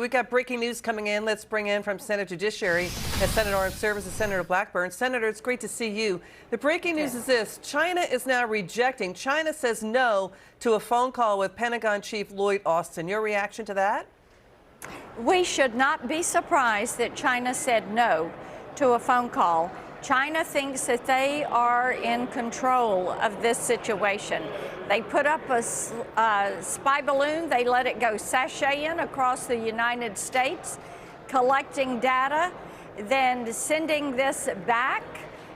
we got breaking news coming in. Let's bring in from Senate Judiciary and Senator Armed Services, Senator Blackburn. Senator, it's great to see you. The breaking news is this. China is now rejecting. China says no to a phone call with Pentagon Chief Lloyd Austin. Your reaction to that? We should not be surprised that China said no to a phone call. China thinks that they are in control of this situation. They put up a spy balloon. They let it go sashaying across the United States, collecting data, then sending this back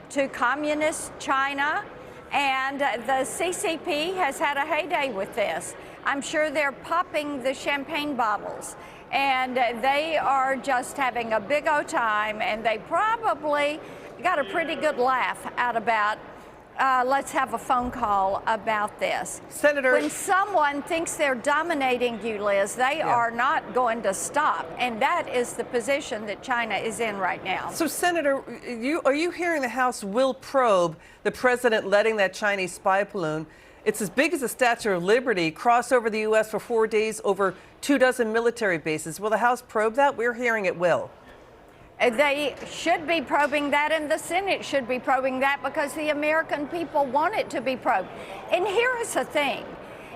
to communist China. And the CCP has had a heyday with this. I'm sure they're popping the champagne bottles. And they are just having a big old time, and they probably got a pretty good laugh out about, let's have a phone call about this. Senator, when someone thinks they're dominating you, Liz, they are not going to stop. And that is the position that China is in right now. So, Senator, are you hearing the House will probe the president letting that Chinese spy balloon, it's as big as the Statue of Liberty, cross over the U.S. for 4 days over 24 military bases? Will the House probe that? We're hearing it will. They should be probing that, and the Senate should be probing that, because the American people want it to be probed. And here is the thing.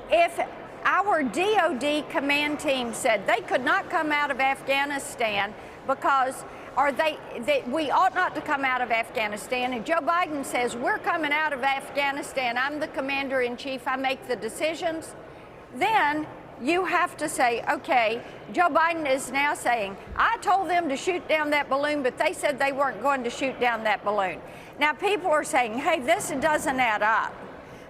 If our DOD command team said they could not come out of Afghanistan because we ought not to come out of Afghanistan, and Joe Biden says we're coming out of Afghanistan, I'm the commander-in-chief, I make the decisions, then you have to say, okay, Joe Biden is now saying, I told them to shoot down that balloon, but they said they weren't going to shoot down that balloon. Now people are saying, hey, this doesn't add up.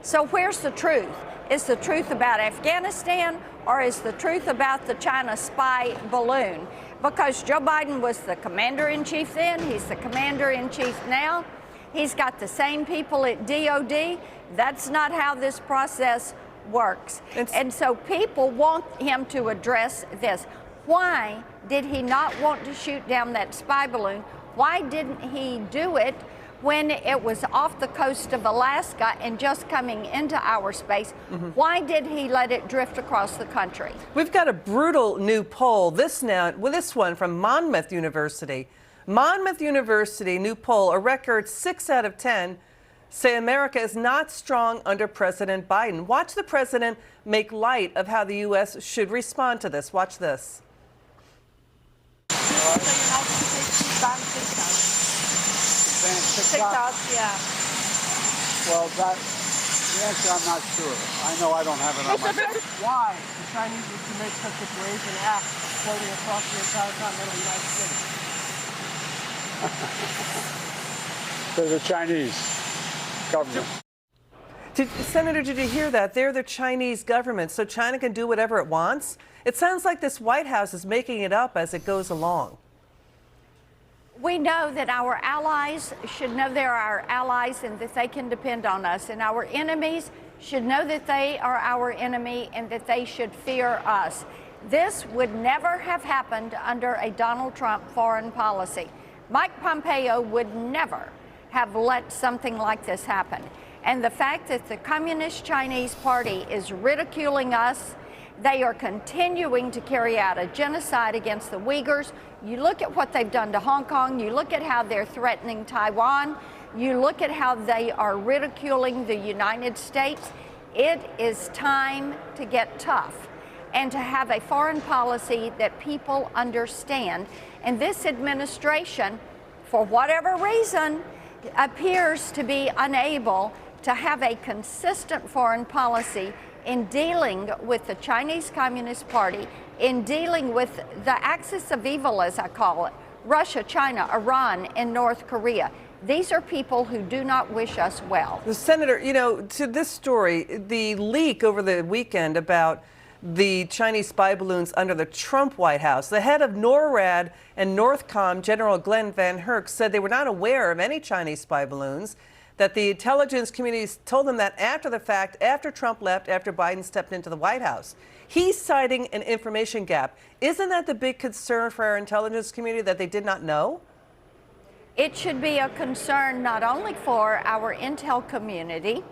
So where's the truth? Is the truth about Afghanistan, or is the truth about the China spy balloon? Because Joe Biden was the commander-in-chief then, he's the commander-in-chief now. He's got the same people at DOD. That's not how this process works. And so people want him to address this. Why did he not want to shoot down that spy balloon? Why didn't he do it when it was off the coast of Alaska and just coming into our space? Why did he let it drift across the country? We've got a brutal new poll. This one from Monmouth University. Monmouth University, new poll, a record 6 out of 10 say America is not strong under President Biden. Watch the president make light of how the U.S. should respond to this. Watch this. TikTok, yeah. Well, the answer, I'm not sure. I know I don't have it on my phone. Why the Chinese need to make such a brazen act floating across the entire continental United States? They're the Chinese government. Senator, did you hear that? They're the Chinese government, so China can do whatever it wants? It sounds like this White House is making it up as it goes along. We know that our allies should know they're our allies and that they can depend on us. And our enemies should know that they are our enemy and that they should fear us. This would never have happened under a Donald Trump foreign policy. Mike Pompeo would never have let something like this happen. And the fact that the Communist Chinese Party is ridiculing us, they are continuing to carry out a genocide against the Uyghurs. You look at what they've done to Hong Kong, you look at how they're threatening Taiwan, you look at how they are ridiculing the United States. It is time to get tough and to have a foreign policy that people understand. And this administration, for whatever reason, appears to be unable to have a consistent foreign policy in dealing with the Chinese Communist Party, in dealing with the axis of evil, as I call it, Russia, China, Iran, and North Korea. These are people who do not wish us well. Senator, you know, to this story, the leak over the weekend about the Chinese spy balloons under the Trump White House, the head of NORAD and NORTHCOM, General Glenn Van Herk, said they were not aware of any Chinese spy balloons, that the intelligence communities told them that after the fact, after Trump left, after Biden stepped into the White House. He's citing an information gap. Isn't that the big concern for our intelligence community, that they did not know? It should be a concern not only for our intel community,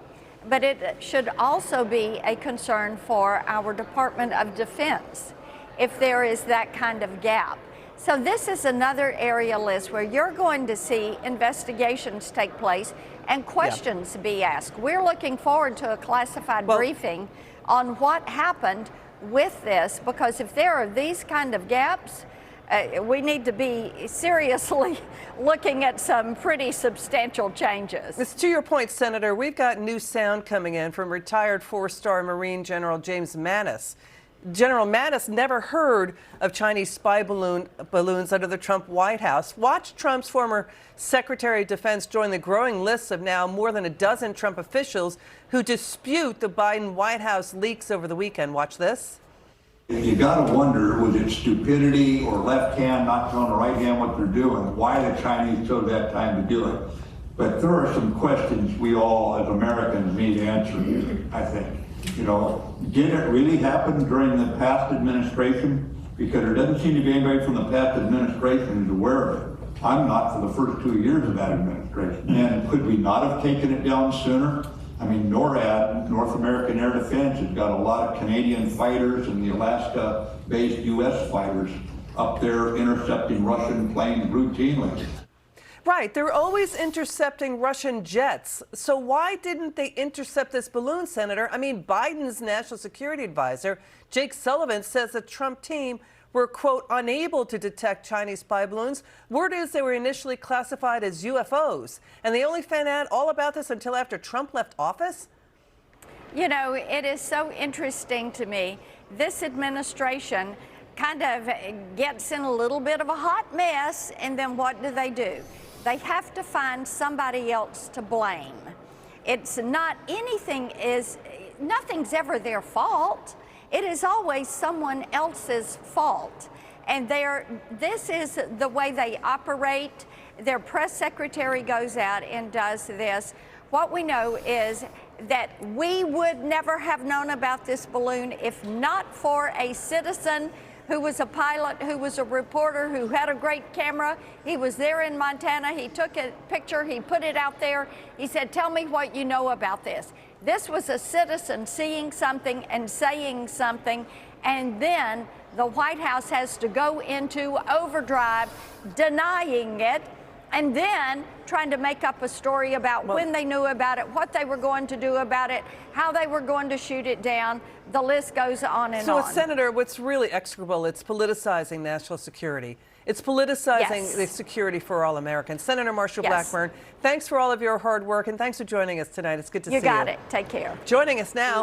but it should also be a concern for our Department of Defense. if there is that kind of gap. So this is another area, Liz, where you're going to see investigations take place and questions be asked. We're looking forward to a classified briefing on what happened with this, because if there are these kind of gaps, we need to be seriously looking at some pretty substantial changes. It's to your point, Senator. We've got new sound coming in from retired 4-star Marine General James Mattis. General Mattis never heard of Chinese spy balloons under the Trump White House. Watch Trump's former Secretary of Defense join the growing list of now more than a dozen Trump officials who dispute the Biden White House leaks over the weekend. Watch this. You got to wonder, was it stupidity or left hand not telling the right hand what they're doing? Why the Chinese took that time to do it? But there are some questions we all as Americans need answering, I think. You know, did it really happen during the past administration? Because there doesn't seem to be anybody from the past administration who's aware of it. I'm not for the first 2 years of that administration. And could we not have taken it down sooner? I mean, NORAD, North American Air Defense, has got a lot of Canadian fighters and the Alaska-based U.S. fighters up there intercepting Russian planes routinely. Right, they're always intercepting Russian jets. So why didn't they intercept this balloon, Senator? I mean, Biden's national security advisor, Jake Sullivan, says the Trump team were, quote, unable to detect Chinese spy balloons. Word is they were initially classified as UFOs. And they only found out all about this until after Trump left office? You know, it is so interesting to me. This administration kind of gets in a little bit of a hot mess, and then what do? They have to find somebody else to blame. It's not nothing's ever their fault. It is always someone else's fault. And this is the way they operate. Their press secretary goes out and does this. What we know is that we would never have known about this balloon if not for a citizen who was a pilot, who was a reporter, who had a great camera. He was there in Montana. He took a picture. He put it out there. He said, tell me what you know about this. This was a citizen seeing something and saying something, and then the White House has to go into overdrive denying it, and then trying to make up a story about when they knew about it, what they were going to do about it, how they were going to shoot it down. The list goes on and on. So, Senator, what's really execrable, it's politicizing national security. It's politicizing the security for all Americans. Senator Marsha Blackburn, thanks for all of your hard work, and thanks for joining us tonight. It's good to see you. You got it. Take care. Joining us now.